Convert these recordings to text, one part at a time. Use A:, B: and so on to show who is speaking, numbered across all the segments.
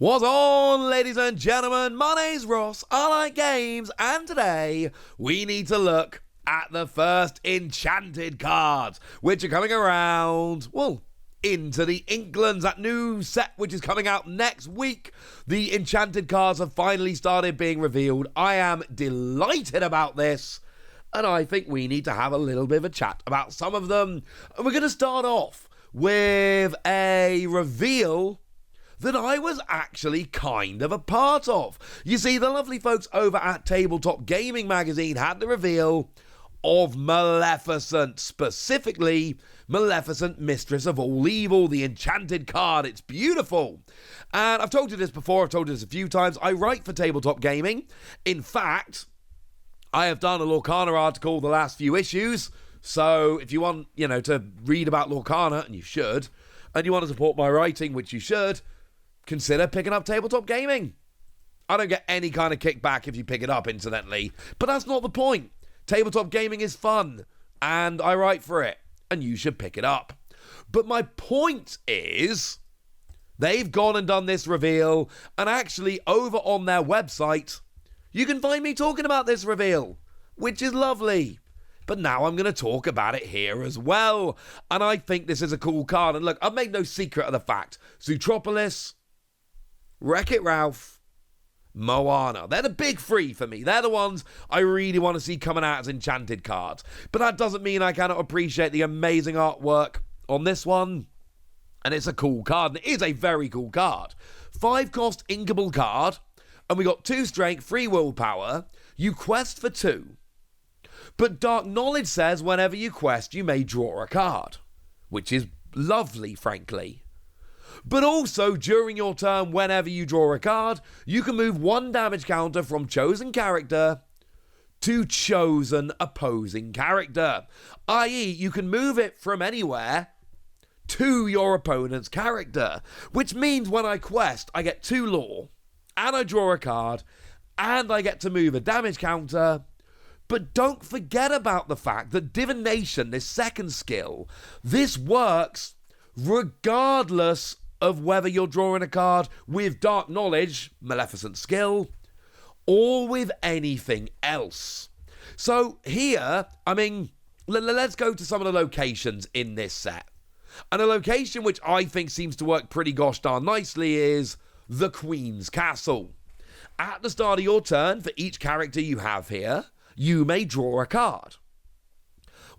A: What's on, ladies and gentlemen? My name's Ross, I like games, and today we need to look at the first Enchanted cards, which are coming around, well, Into the Inklands, that new set which is coming out next week. The Enchanted cards have finally started being revealed. I am delighted about this, and I think we need to have a little bit of a chat about some of them. And we're going to start off with a reveal that I was actually kind of a part of. You see, the lovely folks over at Tabletop Gaming Magazine had the reveal of Maleficent, specifically Maleficent, Mistress of All Evil, the Enchanted card. It's beautiful. And I've told you this before, I've told you this a few times. I write for Tabletop Gaming. In fact, I have done a Lorcana article the last few issues. So if you want, to read about Lorcana, and you should, and you want to support my writing, which you should, consider picking up Tabletop Gaming. I don't get any kind of kickback if you pick it up, incidentally. But that's not the point. Tabletop Gaming is fun, and I write for it, and you should pick it up. But my point is, they've gone and done this reveal, and actually over on their website, you can find me talking about this reveal, which is lovely. But now I'm going to talk about it here as well, and I think this is a cool card. And look, I've made no secret of the fact, Zootropolis, Wreck-It Ralph, Moana. They're the big three for me. They're the ones I really want to see coming out as Enchanted cards. But that doesn't mean I cannot appreciate the amazing artwork on this one. And it's a cool card. And it is a very cool card. 5-cost inkable card. And we got 2 strength, 3 willpower. You quest for 2. But Dark Knowledge says whenever you quest, you may draw a card. Which is lovely, frankly. But also, during your turn, whenever you draw a card, you can move 1 damage counter from chosen character to chosen opposing character. I.e., you can move it from anywhere to your opponent's character. Which means when I quest, I get 2 lore, and I draw a card, and I get to move a damage counter. But don't forget about the fact that Divination, this second skill, this works regardless of whether you're drawing a card with Dark Knowledge, Maleficent skill, or with anything else. So here, let's go to some of the locations in this set. And a location which I think seems to work pretty gosh darn nicely is the Queen's Castle. At the start of your turn, for each character you have here, you may draw a card.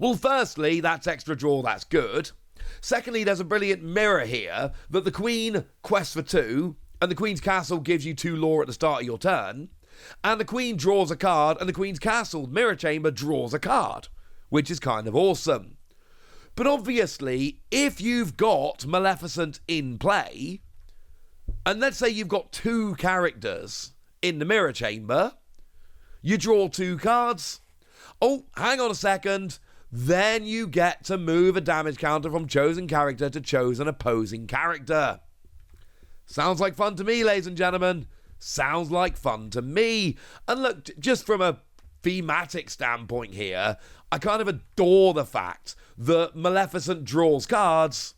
A: Well, firstly, that's extra draw, that's good. Secondly, there's a brilliant mirror here that the Queen quests for 2, and the Queen's Castle gives you 2 lore at the start of your turn, and the Queen draws a card, and the Queen's Castle mirror chamber draws a card, which is kind of awesome. But obviously, if you've got Maleficent in play, and let's say you've got 2 characters in the mirror chamber, you draw 2 cards. Oh, hang on a second. Then you get to move a damage counter from chosen character to chosen opposing character. Sounds like fun to me, ladies and gentlemen. Sounds like fun to me. And look, just from a thematic standpoint here, I kind of adore the fact that Maleficent draws cards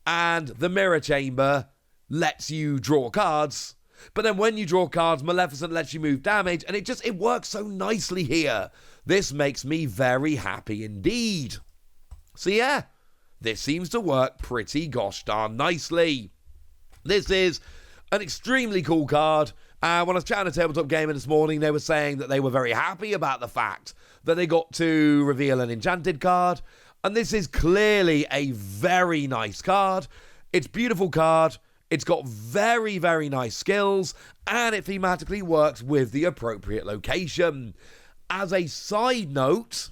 A: and the Mirror Chamber lets you draw cards. But then when you draw cards, Maleficent lets you move damage, and it works so nicely here. This makes me very happy indeed. So yeah, this seems to work pretty gosh darn nicely. This is an extremely cool card. When I was chatting to Tabletop Gamer this morning, they were saying that they were very happy about the fact that they got to reveal an Enchanted card. And this is clearly a very nice card. It's a beautiful card. It's got very, very nice skills, and it thematically works with the appropriate location. As a side note,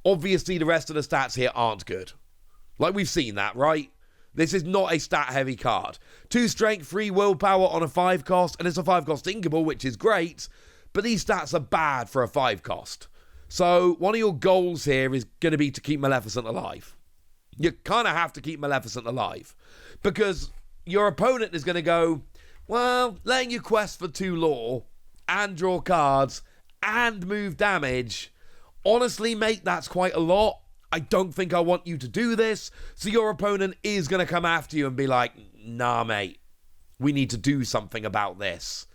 A: obviously the rest of the stats here aren't good. Like, we've seen that, right? This is not a stat-heavy card. 2 strength, 3 willpower on a 5-cost, and it's a 5-cost inkable, which is great, but these stats are bad for a 5-cost. So one of your goals here is going to be to keep Maleficent alive. You kind of have to keep Maleficent alive, because your opponent is going to go, well, letting you quest for 2 lore and draw cards and move damage, honestly, mate, that's quite a lot. I don't think I want you to do this. So your opponent is going to come after you and be like, nah, mate, we need to do something about this.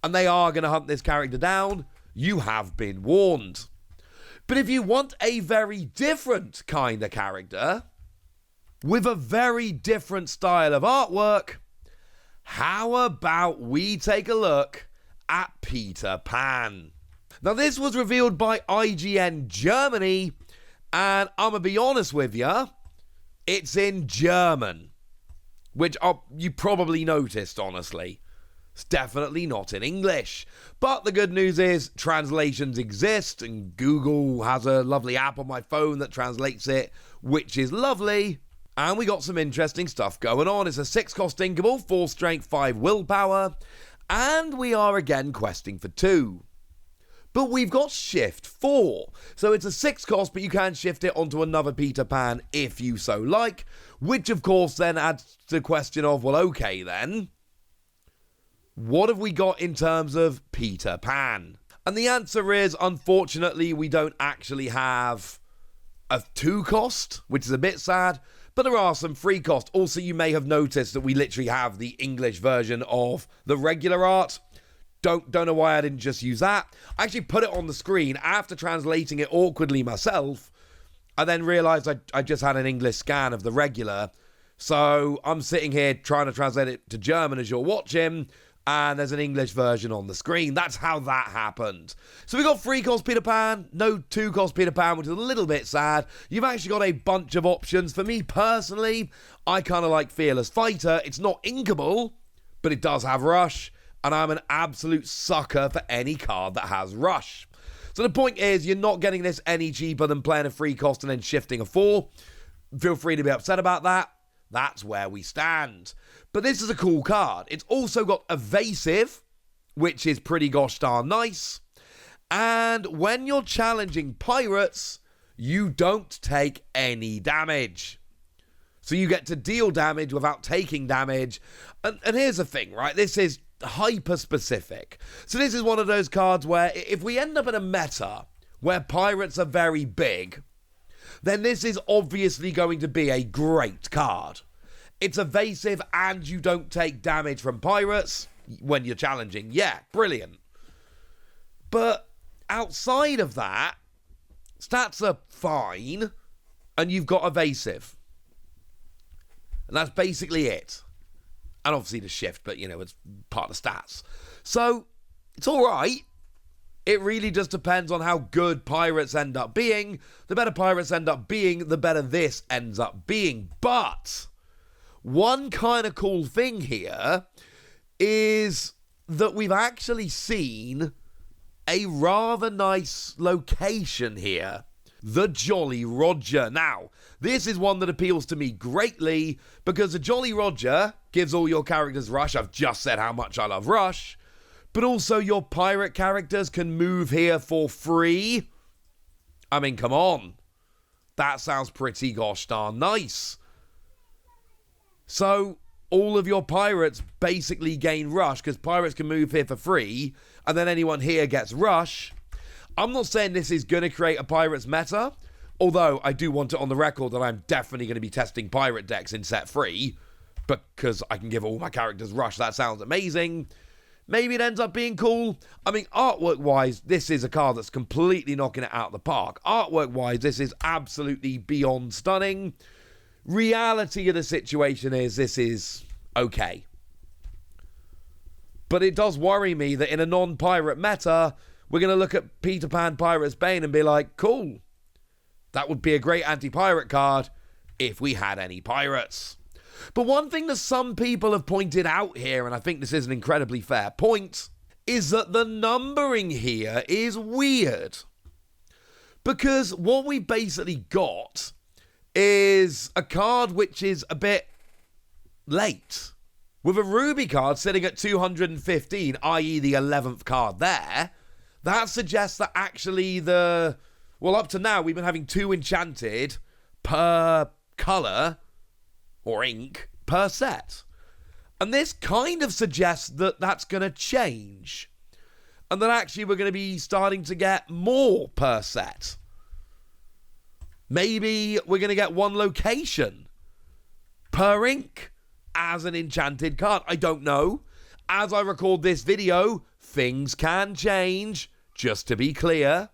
A: And they are going to hunt this character down. You have been warned. But if you want a very different kind of character, with a very different style of artwork, how about we take a look at Peter Pan? Now, this was revealed by IGN Germany, and I'm going to be honest with you, it's in German, which you probably noticed, honestly. It's definitely not in English. But the good news is translations exist, and Google has a lovely app on my phone that translates it, which is lovely. And we got some interesting stuff going on. It's a 6-cost inkable, 4 strength, 5 willpower, and we are again questing for 2. But we've got shift 4. So it's a 6-cost, but you can shift it onto another Peter Pan if you so like, which of course then adds to the question of, well, okay then, what have we got in terms of Peter Pan? And the answer is, unfortunately, we don't actually have a 2-cost, which is a bit sad, but there are some 3-cost. Also, you may have noticed that we literally have the English version of the regular art. Don't know why I didn't just use that. I actually put it on the screen after translating it awkwardly myself. I then realised I just had an English scan of the regular. So I'm sitting here trying to translate it to German as you're watching, and there's an English version on the screen. That's how that happened. So we got 3-cost Peter Pan, no 2-cost Peter Pan, which is a little bit sad. You've actually got a bunch of options. For me personally, I kind of like Fearless Fighter. It's not inkable, but it does have Rush, and I'm an absolute sucker for any card that has Rush. So the point is, you're not getting this any cheaper than playing a 3-cost and then shifting a 4. Feel free to be upset about that. That's where we stand. But this is a cool card. It's also got Evasive, which is pretty gosh darn nice. And when you're challenging pirates, you don't take any damage. So you get to deal damage without taking damage. And here's the thing, right? This is hyper specific. So this is one of those cards where if we end up in a meta where pirates are very big, then this is obviously going to be a great card. It's evasive and you don't take damage from pirates when you're challenging. Yeah, brilliant. But outside of that, stats are fine and you've got evasive. And that's basically it. And obviously the shift, but you know, it's part of the stats. So it's all right. It really just depends on how good pirates end up being. The better pirates end up being, the better this ends up being. But one kind of cool thing here is that we've actually seen a rather nice location here. The Jolly Roger. Now, this is one that appeals to me greatly because the Jolly Roger gives all your characters Rush. I've just said how much I love Rush. But also your pirate characters can move here for free. I mean, come on. That sounds pretty gosh darn nice. So, all of your pirates basically gain Rush because pirates can move here for free. And then anyone here gets Rush. I'm not saying this is going to create a pirates meta. Although, I do want it on the record that I'm definitely going to be testing pirate decks in set 3. Because I can give all my characters Rush. That sounds amazing. Maybe it ends up being cool. I mean, artwork-wise, this is a card that's completely knocking it out of the park. Artwork-wise, this is absolutely beyond stunning. Reality of the situation is this is okay. But it does worry me that in a non-pirate meta, we're going to look at Peter Pan Pirate's Bane and be like, cool. That would be a great anti-pirate card if we had any pirates. But one thing that some people have pointed out here, and I think this is an incredibly fair point, is that the numbering here is weird. Because what we basically got is a card which is a bit late. With a Ruby card sitting at 215, i.e. the 11th card there, that suggests that actually up to now we've been having 2 Enchanted per colour or ink per set. And this kind of suggests that that's going to change. And that actually we're going to be starting to get more per set. Maybe we're going to get 1 location per ink as an enchanted card? I don't know. As I record this video, things can change, just to be clear.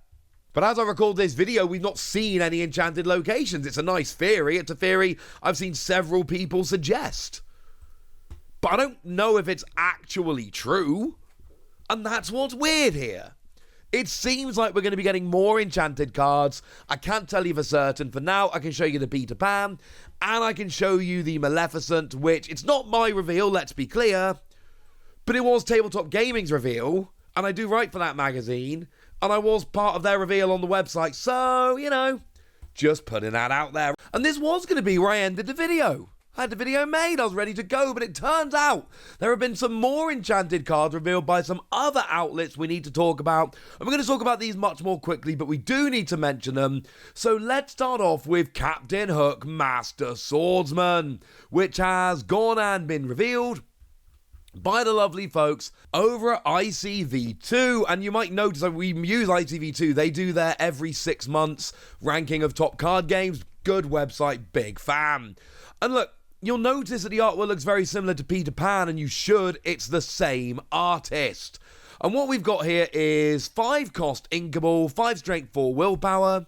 A: But as I record this video, we've not seen any enchanted locations. It's a nice theory. It's a theory I've seen several people suggest. But I don't know if it's actually true. And that's what's weird here. It seems like we're going to be getting more enchanted cards. I can't tell you for certain. For now, I can show you the Peter Pan, and I can show you the Maleficent, which, it's not my reveal, let's be clear, but it was Tabletop Gaming's reveal, and I do write for that magazine, and I was part of their reveal on the website, so, you know, just putting that out there. And this was going to be where I ended the video. I had the video made, I was ready to go, but it turns out there have been some more enchanted cards revealed by some other outlets we need to talk about. And we're going to talk about these much more quickly, but we do need to mention them. So let's start off with Captain Hook Master Swordsman, which has gone and been revealed by the lovely folks over at ICV2. And you might notice that we use ICV2. They do their every 6 months ranking of top card games. Good website, big fan. And look, you'll notice that the artwork looks very similar to Peter Pan, and you should. It's the same artist. And what we've got here is 5 cost inkable, 5 strength, 4 willpower.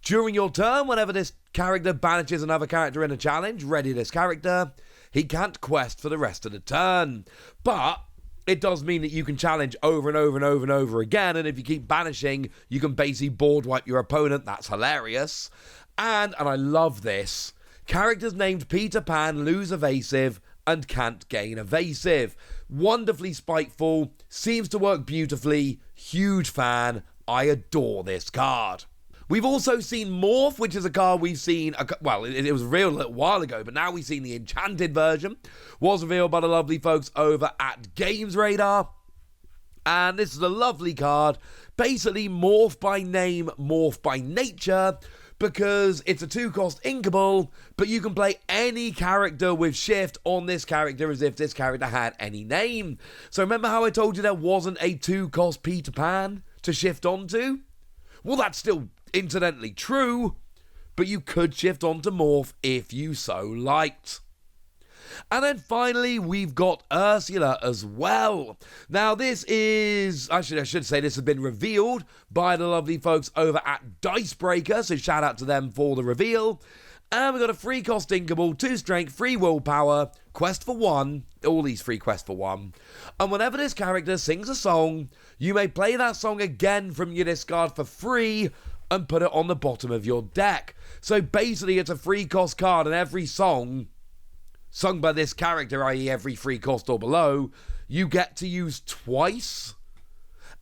A: During your turn, whenever this character banishes another character in a challenge, ready this character, he can't quest for the rest of the turn. But it does mean that you can challenge over and over and over and over again, and if you keep banishing, you can basically board wipe your opponent. That's hilarious. And I love this, characters named Peter Pan lose evasive and can't gain evasive. Wonderfully spiteful, seems to work beautifully, huge fan, I adore this card. We've also seen Morph, which is a card we've seen, well, it was revealed a little while ago, but now we've seen the Enchanted version, was revealed by the lovely folks over at Games Radar. And this is a lovely card, basically Morph by name, Morph by nature, because it's a 2 cost inkable, but you can play any character with shift on this character as if this character had any name. So remember how I told you there wasn't a 2 cost Peter Pan to shift onto? Well, that's still incidentally true, but you could shift onto Morph if you so liked. And then finally, we've got Ursula as well. Now, this is, I should say this has been revealed by the lovely folks over at Dicebreaker, so shout out to them for the reveal. And we've got a 3 cost inkable, 2 strength, 3 willpower, quest for 1, all these 3 quests for 1. And whenever this character sings a song, you may play that song again from your discard for free and put it on the bottom of your deck. So basically, it's a 3 cost card, and every song sung by this character, i.e. every 3 cost or below, you get to use twice.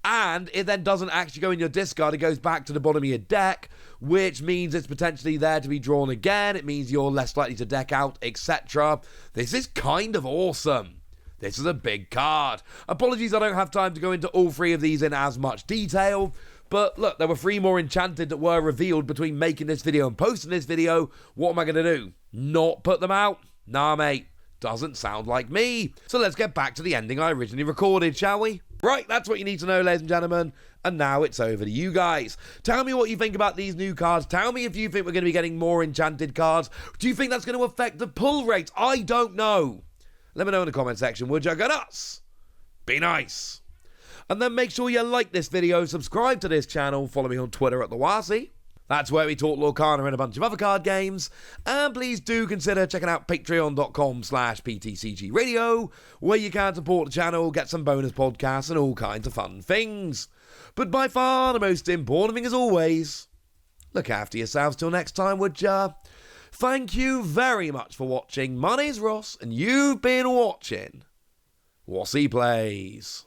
A: And it then doesn't actually go in your discard, it goes back to the bottom of your deck, which means it's potentially there to be drawn again, it means you're less likely to deck out, etc. This is kind of awesome. This is a big card. Apologies I don't have time to go into all 3 of these in as much detail, but look, there were 3 more Enchanted that were revealed between making this video and posting this video. What am I going to do? Not put them out? Nah, mate, doesn't sound like me. So let's get back to the ending I originally recorded, shall we? Right, that's what you need to know, ladies and gentlemen. And now it's over to you guys. Tell me what you think about these new cards. Tell me if you think we're going to be getting more Enchanted cards. Do you think that's going to affect the pull rate? I don't know. Let me know in the comment section, would you? Go nuts. Be nice. And then make sure you like this video, subscribe to this channel, follow me on Twitter at TheWasi. That's where we talk Lorcana and a bunch of other card games. And please do consider checking out patreon.com/PTCG Radio, where you can support the channel, get some bonus podcasts and all kinds of fun things. But by far the most important thing as always, look after yourselves till next time, would ya? Thank you very much for watching. My name's Ross, and you've been watching Wasi Plays.